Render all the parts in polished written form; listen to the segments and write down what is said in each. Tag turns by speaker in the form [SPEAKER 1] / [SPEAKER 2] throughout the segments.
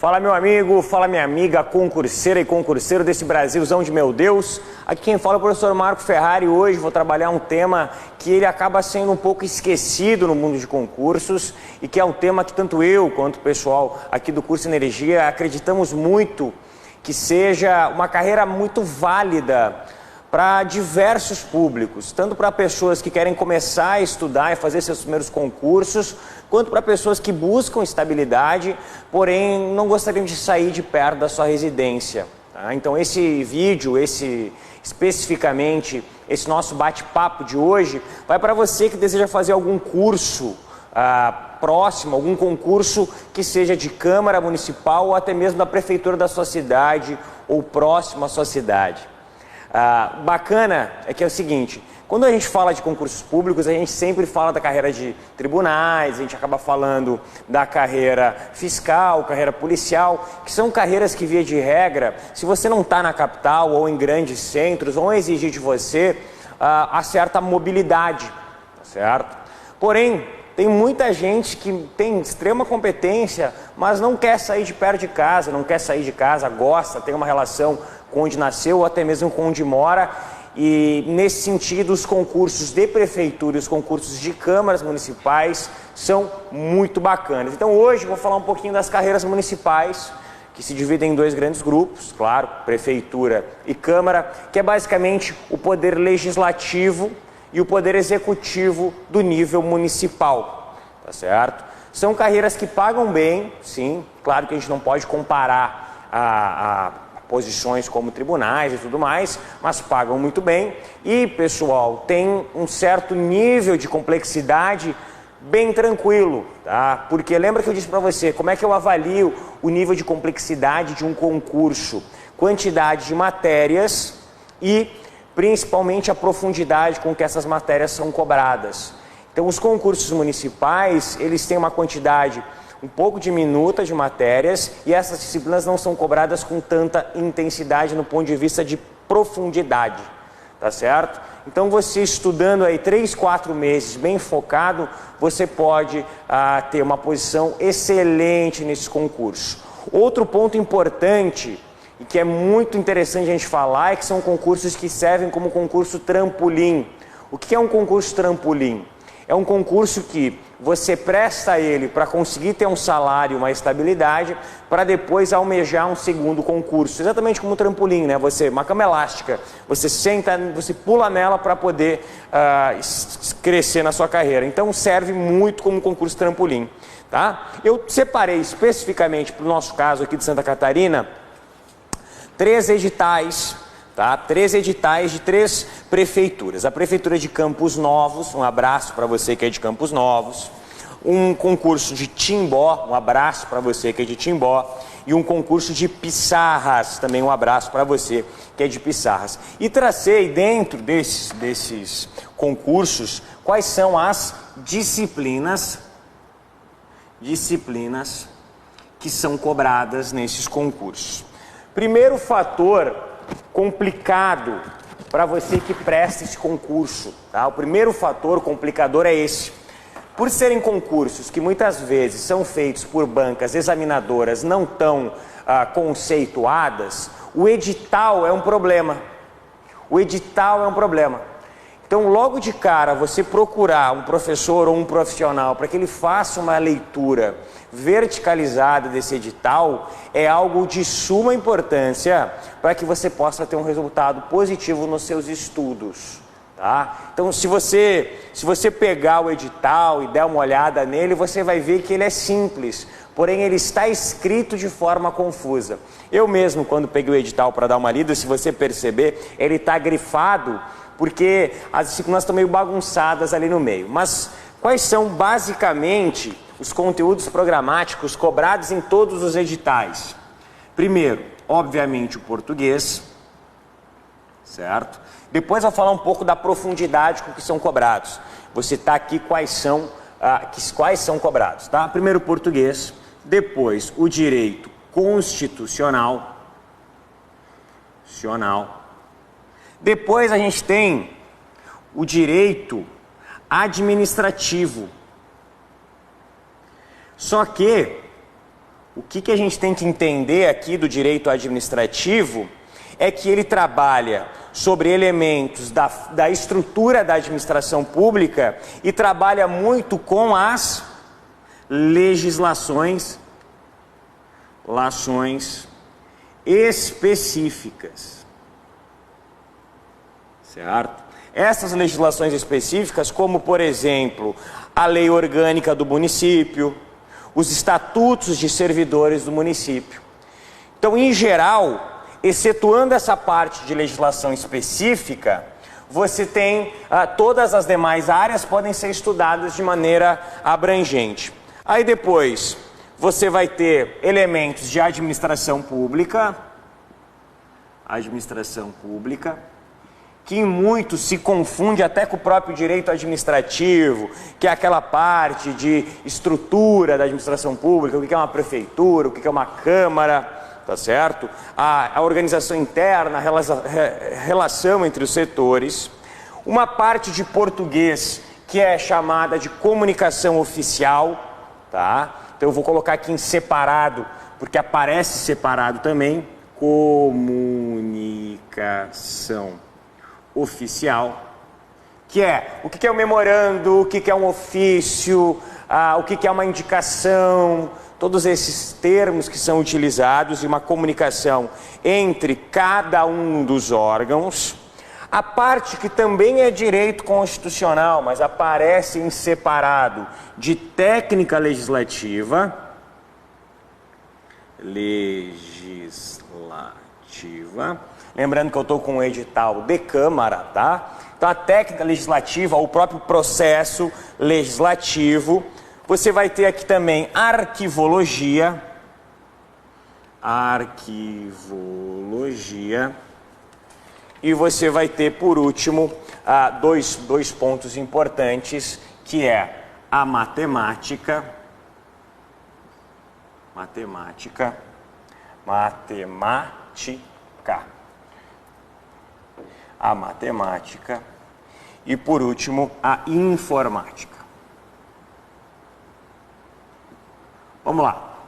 [SPEAKER 1] Fala meu amigo, fala minha amiga, concurseira e concurseiro desse Brasilzão de meu Deus. Aqui quem fala é o professor Marco Ferrari. Hoje vou trabalhar um tema que ele acaba sendo um pouco esquecido no mundo de concursos e que é um tema que tanto eu quanto o pessoal aqui do curso Energia acreditamos muito que seja uma carreira muito válida para diversos públicos, tanto para pessoas que querem começar a estudar e fazer seus primeiros concursos, quanto para pessoas que buscam estabilidade, porém não gostariam de sair de perto da sua residência. Tá? Então esse vídeo, especificamente, esse nosso bate-papo de hoje, vai para você que deseja fazer algum curso próximo, algum concurso que seja de Câmara Municipal ou até mesmo da Prefeitura da sua cidade ou próximo à sua cidade. Bacana é que é o seguinte, quando a gente fala de concursos públicos, a gente sempre fala da carreira de tribunais, a gente acaba falando da carreira fiscal, carreira policial, que são carreiras que, via de regra, se você não está na capital ou em grandes centros, vão exigir de você a certa mobilidade, tá certo? Porém, tem muita gente que tem extrema competência, mas não quer sair de perto de casa, não quer sair de casa, gosta, tem uma relação com onde nasceu ou até mesmo com onde mora. E nesse sentido, os concursos de prefeitura e os concursos de câmaras municipais são muito bacanas. Então hoje vou falar um pouquinho das carreiras municipais, que se dividem em dois grandes grupos, claro, prefeitura e câmara, que é basicamente o poder legislativo e o poder executivo do nível municipal, tá certo? São carreiras que pagam bem, sim, claro que a gente não pode comparar a posições como tribunais e tudo mais, mas pagam muito bem e, pessoal, tem um certo nível de complexidade bem tranquilo, tá? Porque lembra que eu disse para você, como é que eu avalio o nível de complexidade de um concurso? Quantidade de matérias e principalmente a profundidade com que essas matérias são cobradas. Então, os concursos municipais, eles têm uma quantidade um pouco diminuta de matérias e essas disciplinas não são cobradas com tanta intensidade no ponto de vista de profundidade, tá certo? Então você estudando aí 3, 4 meses bem focado, você pode ter uma posição excelente nesse concurso. Outro ponto importante e que é muito interessante a gente falar é que são concursos que servem como concurso trampolim. O que é um concurso trampolim? É um concurso que você presta ele para conseguir ter um salário, uma estabilidade, para depois almejar um segundo concurso. Exatamente como um trampolim, né? Uma cama elástica. Você senta, você pula nela para poder crescer na sua carreira. Então serve muito como concurso trampolim, tá? Eu separei especificamente para o nosso caso aqui de Santa Catarina 3 editais. Tá? 3 editais de 3 prefeituras. A Prefeitura de Campos Novos, um abraço para você que é de Campos Novos. Um concurso de Timbó, um abraço para você que é de Timbó. E um concurso de Piçarras, também um abraço para você que é de Piçarras. E tracei dentro desses concursos quais são as disciplinas que são cobradas nesses concursos. Primeiro fator complicado para você que presta esse concurso, tá? O primeiro fator complicador é esse. Por serem concursos que muitas vezes são feitos por bancas examinadoras não tão conceituadas, o edital é um problema. O edital é um problema. Então, logo de cara, você procurar um professor ou um profissional para que ele faça uma leitura verticalizada desse edital é algo de suma importância para que você possa ter um resultado positivo nos seus estudos, tá? Então, se você pegar o edital e der uma olhada nele, você vai ver que ele é simples, porém ele está escrito de forma confusa. Eu mesmo, quando peguei o edital para dar uma lida, se você perceber, ele está grifado porque as disciplinas estão meio bagunçadas ali no meio. Mas quais são basicamente os conteúdos programáticos cobrados em todos os editais? Primeiro, obviamente, o português, certo? Depois eu vou falar um pouco da profundidade com que são cobrados. Vou citar aqui quais são cobrados, tá? Primeiro o português, depois o direito constitucional, depois a gente tem o direito administrativo. Só que O que a gente tem que entender aqui do direito administrativo é que ele trabalha sobre elementos da estrutura da administração pública e trabalha muito com as legislações específicas, certo? Essas legislações específicas, como por exemplo, a lei orgânica do município, os estatutos de servidores do município. Então, em geral, excetuando essa parte de legislação específica, você tem todas as demais áreas podem ser estudadas de maneira abrangente. Aí depois você vai ter elementos de administração pública, que em muito se confunde até com o próprio direito administrativo, que é aquela parte de estrutura da administração pública, o que é uma prefeitura, o que é uma câmara, tá certo? A organização interna, a relação entre os setores. Uma parte de português que é chamada de comunicação oficial, tá? Então eu vou colocar aqui em separado, porque aparece separado também, comunicação oficial, que é o que é um memorando, o que é um ofício, o que é uma indicação, todos esses termos que são utilizados em uma comunicação entre cada um dos órgãos. A parte que também é direito constitucional, mas aparece em separado, de técnica legislativa, lembrando que eu estou com um edital de Câmara, tá? Então a técnica legislativa, o próprio processo legislativo. Você vai ter aqui também arquivologia, e você vai ter, por último, dois pontos importantes, que é a matemática, e, por último, a informática. Vamos lá.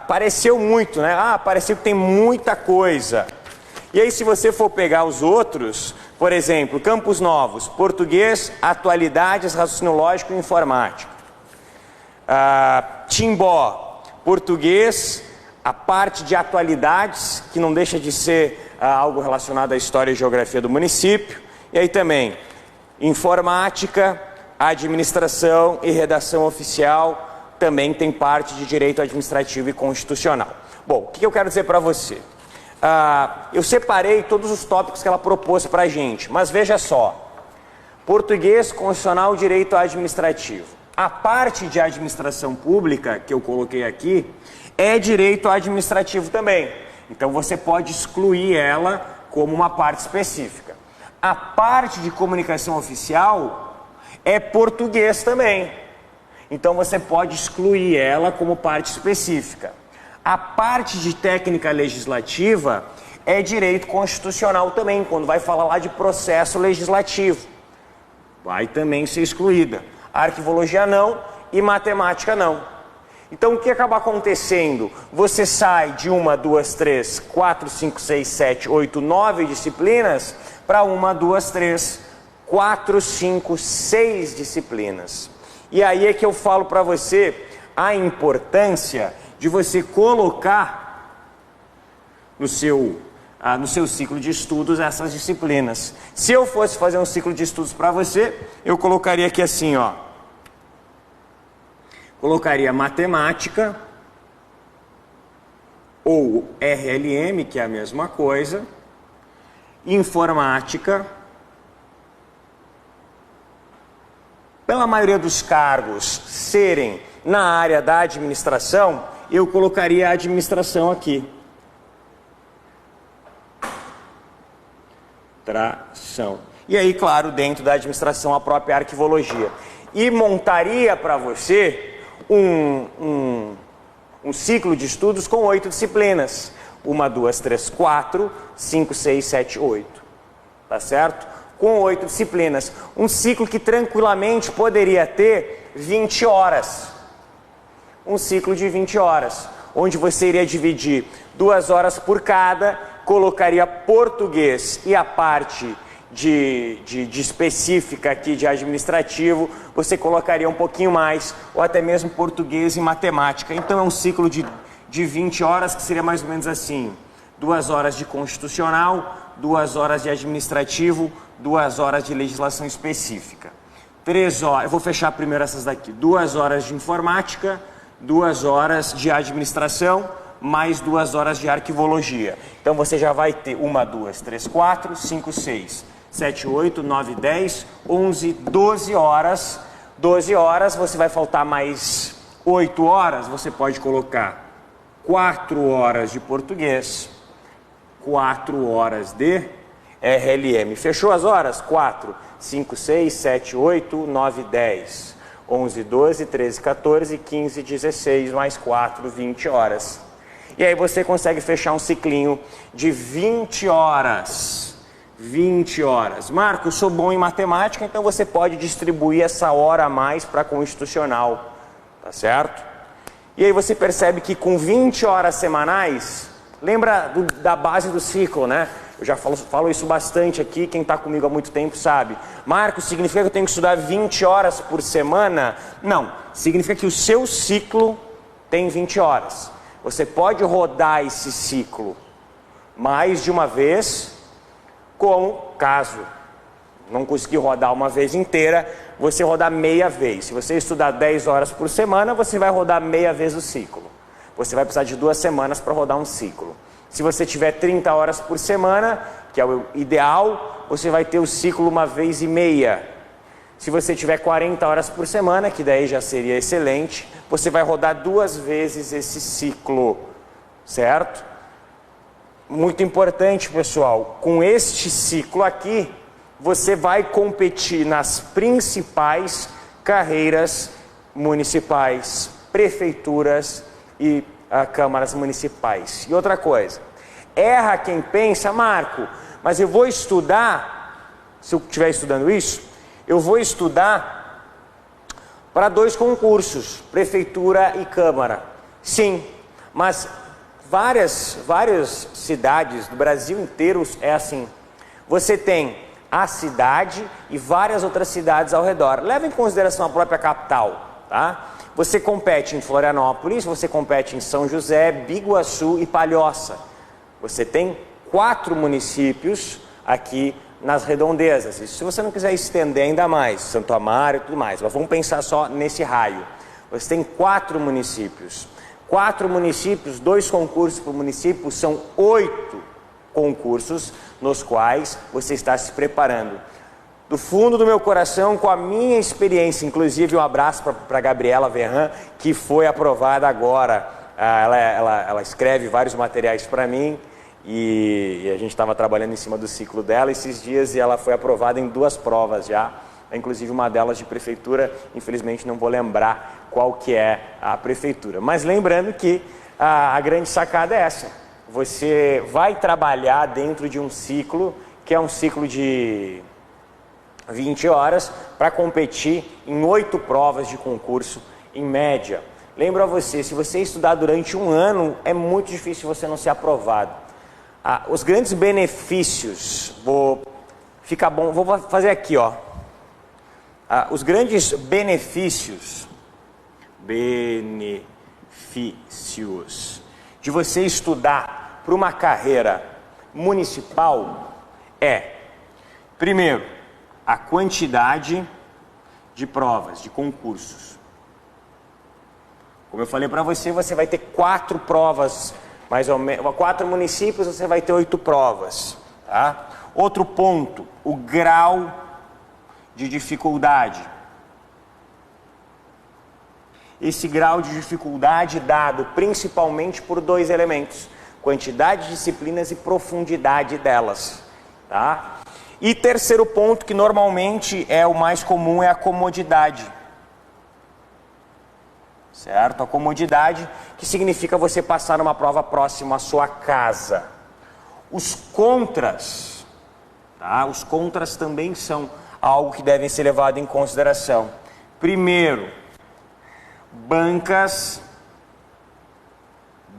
[SPEAKER 1] Pareceu muito, né? Pareceu que tem muita coisa. E aí, se você for pegar os outros, por exemplo, Campos Novos, português, atualidades, raciocínio lógico e informática. Timbó, português, a parte de atualidades, que não deixa de ser algo relacionado à história e geografia do município. E aí também, informática, administração e redação oficial, também tem parte de direito administrativo e constitucional. Bom, o que eu quero dizer para você? Eu separei todos os tópicos que ela propôs para a gente, mas veja só. Português, constitucional, direito administrativo. A parte de administração pública que eu coloquei aqui é direito administrativo também. Então você pode excluir ela como uma parte específica. A parte de comunicação oficial é português também. Então você pode excluir ela como parte específica. A parte de técnica legislativa é direito constitucional também, quando vai falar lá de processo legislativo. Vai também ser excluída. Arquivologia não e matemática não. Então o que acaba acontecendo? Você sai de 1, 2, 3, 4, 5, 6, 7, 8, 9 disciplinas para 1, 2, 3, 4, 5, 6 disciplinas. E aí é que eu falo para você a importância de você colocar no seu ciclo de estudos essas disciplinas. Se eu fosse fazer um ciclo de estudos para você, eu colocaria aqui assim, ó. Colocaria matemática, ou RLM, que é a mesma coisa, informática. Pela maioria dos cargos serem na área da administração, eu colocaria a administração aqui. E aí, claro, dentro da administração, a própria arquivologia. E montaria para você um ciclo de estudos com 8 disciplinas. 1, 2, 3, 4, 5, 6, 7, 8. Tá certo? Com 8 disciplinas. Um ciclo que tranquilamente poderia ter 20 horas. Um ciclo de 20 horas. onde você iria dividir 2 horas por cada, colocaria português e a parte de específica aqui de administrativo, você colocaria um pouquinho mais, ou até mesmo português e matemática. Então é um ciclo de 20 horas, que seria mais ou menos assim: 2 horas de constitucional, 2 horas de administrativo, 2 horas de legislação específica. 3 horas, eu vou fechar primeiro essas daqui: 2 horas de informática, 2 horas de administração, mais 2 horas de arquivologia. Então você já vai ter 1, 2, 3, 4, 5, 6, 7, 8, 9, 10, 11, 12 horas. 12 horas, você vai faltar mais 8 horas, você pode colocar 4 horas de português, 4 horas de RLM. Fechou as horas? 4, 5, 6, 7, 8, 9, 10, 11, 12, 13, 14, 15, 16, mais 4, 20 horas. E aí você consegue fechar um ciclinho de 20 horas. 20 horas. Marco, eu sou bom em matemática, então você pode distribuir essa hora a mais para constitucional. Tá certo? E aí você percebe que com 20 horas semanais, lembra da base do ciclo, né? Eu já falo isso bastante aqui, quem está comigo há muito tempo sabe. Marco, significa que eu tenho que estudar 20 horas por semana? Não, significa que o seu ciclo tem 20 horas. Você pode rodar esse ciclo mais de uma vez, como caso não conseguir rodar uma vez inteira, você rodar meia vez. Se você estudar 10 horas por semana, você vai rodar meia vez o ciclo. Você vai precisar de 2 semanas para rodar um ciclo. Se você tiver 30 horas por semana, que é o ideal, você vai ter o ciclo uma vez e meia. Se você tiver 40 horas por semana, que daí já seria excelente, você vai rodar 2 vezes esse ciclo, certo? Muito importante, pessoal, com este ciclo aqui, você vai competir nas principais carreiras municipais, prefeituras e câmaras municipais. E outra coisa, erra quem pensa: Marco, mas eu vou estudar, se eu estiver estudando isso, eu vou estudar para 2 concursos, prefeitura e câmara. Sim, mas várias cidades do Brasil inteiro é assim. Você tem a cidade e várias outras cidades ao redor. Leva em consideração a própria capital, tá? Você compete em Florianópolis, você compete em São José, Biguaçu e Palhoça. Você tem 4 municípios aqui nas redondezas. Isso se você não quiser estender ainda mais, Santo Amaro e tudo mais. Mas vamos pensar só nesse raio. Você tem 4 municípios. 4 municípios, 2 concursos por município, são 8 concursos nos quais você está se preparando. Do fundo do meu coração, com a minha experiência, inclusive um abraço para a Gabriela Verran, que foi aprovada agora. Ela escreve vários materiais para mim e a gente estava trabalhando em cima do ciclo dela esses dias e ela foi aprovada em 2 provas já. Inclusive uma delas de prefeitura, infelizmente não vou lembrar qual que é a prefeitura. Mas lembrando que a grande sacada é essa: você vai trabalhar dentro de um ciclo, que é um ciclo de 20 horas, para competir em 8 provas de concurso em média. Lembro a você, se você estudar durante um ano, é muito difícil você não ser aprovado. Os grandes benefícios, vou fazer aqui, ó. Os grandes benefícios de você estudar para uma carreira municipal é, primeiro, a quantidade de provas, de concursos. Como eu falei para você, você vai ter 4 provas, mais ou menos, 4 municípios, você vai ter 8 provas, tá? Outro ponto, o grau de dificuldade. Esse grau de dificuldade dado principalmente por 2 elementos: quantidade de disciplinas e profundidade delas, tá? E terceiro ponto, que normalmente é o mais comum, é a comodidade. Certo? A comodidade, que significa você passar numa prova próxima à sua casa. Os contras, tá? Os contras também são algo que devem ser levado em consideração. Primeiro, bancas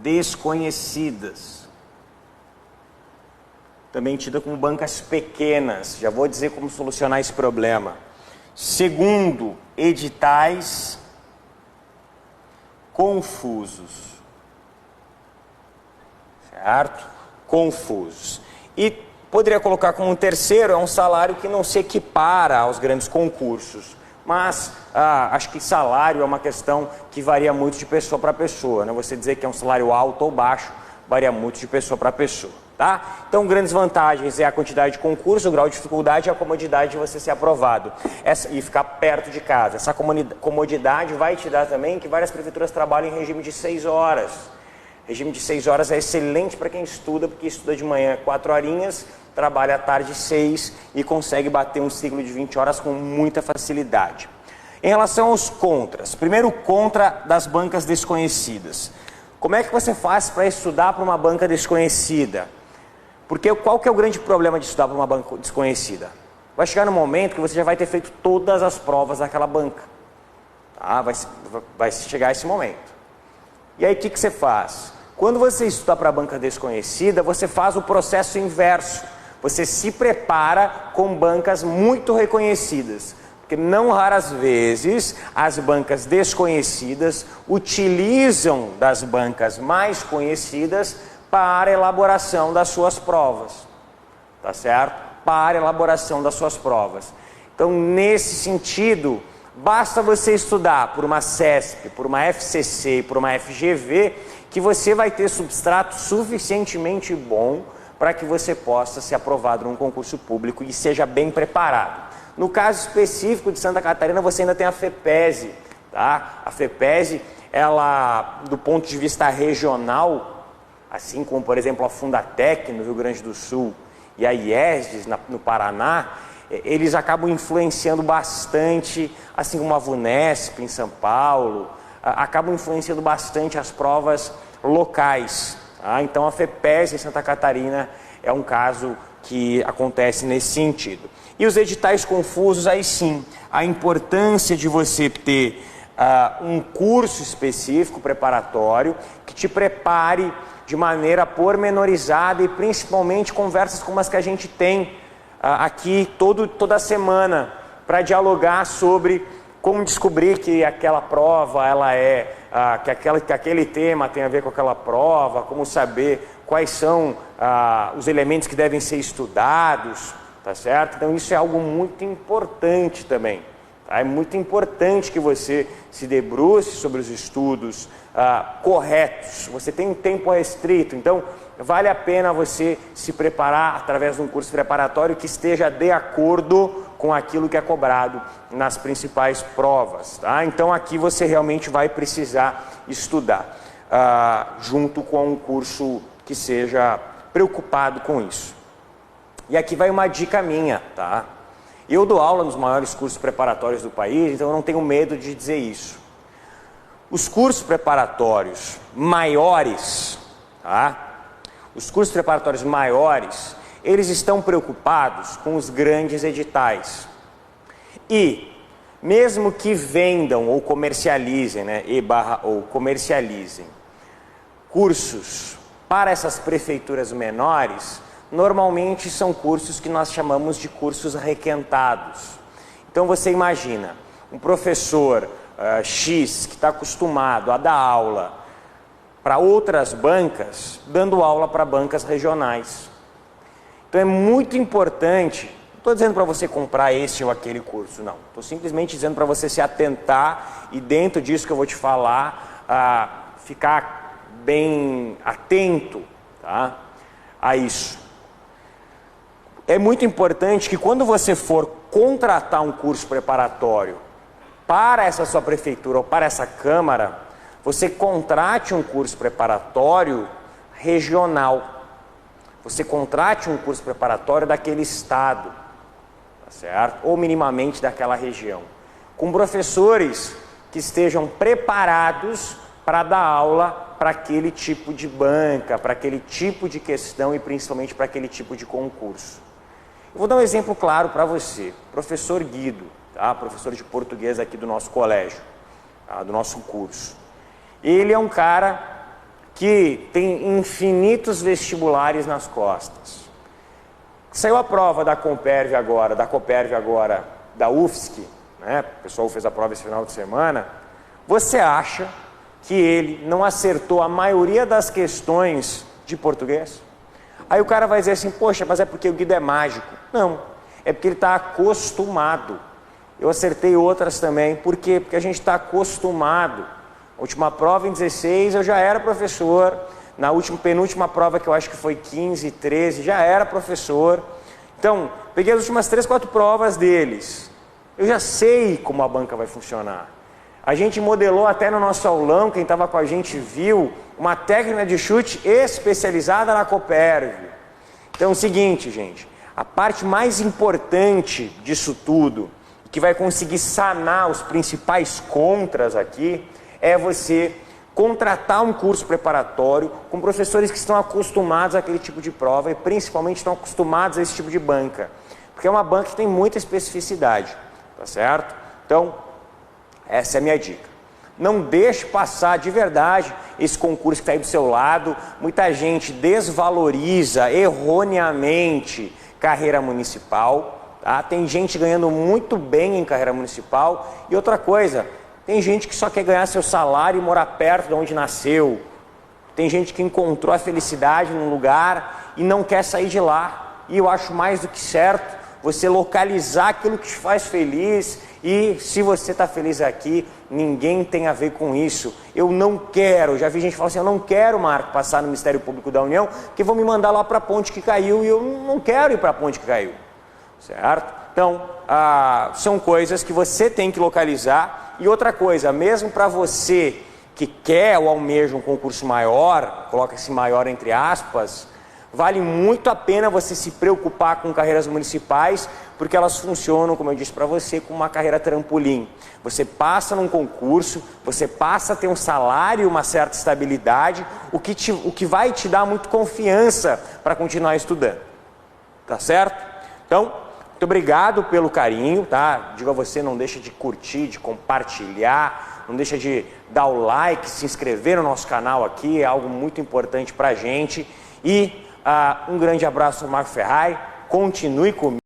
[SPEAKER 1] desconhecidas, também tida como bancas pequenas. Já vou dizer como solucionar esse problema. Segundo, editais confusos, certo? Confusos. E poderia colocar como um terceiro, é um salário que não se equipara aos grandes concursos. Mas acho que salário é uma questão que varia muito de pessoa para pessoa, né? Você dizer que é um salário alto ou baixo varia muito de pessoa para pessoa, tá? Então, grandes vantagens é a quantidade de concurso, o grau de dificuldade e a comodidade de você ser aprovado e ficar perto de casa. Essa comodidade vai te dar também que várias prefeituras trabalham em regime de 6 horas. Regime de 6 horas é excelente para quem estuda, porque estuda de manhã 4 horinhas, trabalha à tarde 6 e consegue bater um ciclo de 20 horas com muita facilidade. Em relação aos contras, primeiro contra das bancas desconhecidas. Como é que você faz para estudar para uma banca desconhecida? Porque qual que é o grande problema de estudar para uma banca desconhecida? Vai chegar no momento que você já vai ter feito todas as provas daquela banca. Tá? Vai chegar esse momento. E aí o que você faz? Quando você estuda para a banca desconhecida, você faz o processo inverso. Você se prepara com bancas muito reconhecidas. Porque não raras vezes as bancas desconhecidas utilizam das bancas mais conhecidas para a elaboração das suas provas. Tá certo? Para a elaboração das suas provas. Então, nesse sentido, basta você estudar por uma CESP, por uma FCC e por uma FGV, que você vai ter substrato suficientemente bom para que você possa ser aprovado num concurso público e seja bem preparado. No caso específico de Santa Catarina, você ainda tem a FEPESE, tá? A FEPESE, ela, do ponto de vista regional, assim como, por exemplo, a Fundatec no Rio Grande do Sul e a IESDES no Paraná, eles acabam influenciando bastante, assim como a VUNESP em São Paulo, acabam influenciando bastante as provas locais. Tá? Então a FEPESE em Santa Catarina é um caso que acontece nesse sentido. E os editais confusos, aí sim, a importância de você ter um curso específico preparatório que te prepare de maneira pormenorizada e principalmente conversas como as que a gente tem aqui toda semana para dialogar sobre como descobrir que aquela prova ela que aquele tema tem a ver com aquela prova, como saber quais são os elementos que devem ser estudados, tá certo? Então isso é algo muito importante também. Tá? É muito importante que você se debruce sobre os estudos corretos. Você tem um tempo restrito, então vale a pena você se preparar através de um curso preparatório que esteja de acordo com aquilo que é cobrado nas principais provas. Tá? Então aqui você realmente vai precisar estudar junto com um curso que seja preocupado com isso. E aqui vai uma dica minha, tá? Eu dou aula nos maiores cursos preparatórios do país, então eu não tenho medo de dizer isso. Os cursos preparatórios maiores, tá? Os cursos preparatórios maiores, eles estão preocupados com os grandes editais. E, mesmo que vendam ou comercializem, né, ou comercializem cursos para essas prefeituras menores, normalmente são cursos que nós chamamos de cursos requentados. Então você imagina, um professor X que está acostumado a dar aula para outras bancas, dando aula para bancas regionais. Então é muito importante, não estou dizendo para você comprar esse ou aquele curso, não. Estou simplesmente dizendo para você se atentar e dentro disso que eu vou te falar, ficar bem atento, tá, a isso. É muito importante que quando você for contratar um curso preparatório para essa sua prefeitura ou para essa Câmara, você contrate um curso preparatório regional. Você contrate um curso preparatório daquele estado, tá certo? Ou minimamente daquela região. Com professores que estejam preparados para dar aula para aquele tipo de banca, para aquele tipo de questão e principalmente para aquele tipo de concurso. Eu vou dar um exemplo claro para você. Professor Guido, tá? Professor de português aqui do nosso colégio, tá? Do nosso curso. Ele é um cara que tem infinitos vestibulares nas costas. Saiu a prova da Comperv agora, da UFSC, né? O pessoal fez a prova esse final de semana. Você acha que ele não acertou a maioria das questões de português? Aí o cara vai dizer assim, poxa, mas é porque o Guido é mágico. Não, é porque ele está acostumado. Eu acertei outras também. Por quê? Porque a gente está acostumado. A última prova em 16 eu já era professor. Na penúltima prova, que eu acho que foi 15, 13, já era professor. Então, peguei as últimas 3, 4 provas deles. Eu já sei como a banca vai funcionar. A gente modelou até no nosso aulão, quem estava com a gente viu, uma técnica de chute especializada na Comperv. Então é o seguinte, gente, a parte mais importante disso tudo, que vai conseguir sanar os principais contras aqui, é você contratar um curso preparatório com professores que estão acostumados àquele tipo de prova e principalmente estão acostumados a esse tipo de banca. Porque é uma banca que tem muita especificidade, tá certo? Então, essa é a minha dica. Não deixe passar de verdade esse concurso que está aí do seu lado. Muita gente desvaloriza erroneamente carreira municipal. Tá? Tem gente ganhando muito bem em carreira municipal. E outra coisa, tem gente que só quer ganhar seu salário e morar perto de onde nasceu. Tem gente que encontrou a felicidade num lugar e não quer sair de lá. E eu acho mais do que certo você localizar aquilo que te faz feliz. E se você está feliz aqui, ninguém tem a ver com isso. Eu não quero, já vi gente falar assim, eu não quero, Marco, passar no Ministério Público da União, que vão me mandar lá para a ponte que caiu, e eu não quero ir para a ponte que caiu, certo? Então, são coisas que você tem que localizar. E outra coisa, mesmo para você que quer ou almeja um concurso maior, coloca esse maior entre aspas, vale muito a pena você se preocupar com carreiras municipais, porque elas funcionam, como eu disse para você, como uma carreira trampolim. Você passa num concurso, você passa a ter um salário, uma certa estabilidade, o que vai te dar muito confiança para continuar estudando. Tá certo? Então, muito obrigado pelo carinho, tá? Digo a você, não deixa de curtir, de compartilhar, não deixa de dar o like, se inscrever no nosso canal aqui, é algo muito importante para a gente. E um grande abraço ao Marco Ferrari, continue comigo.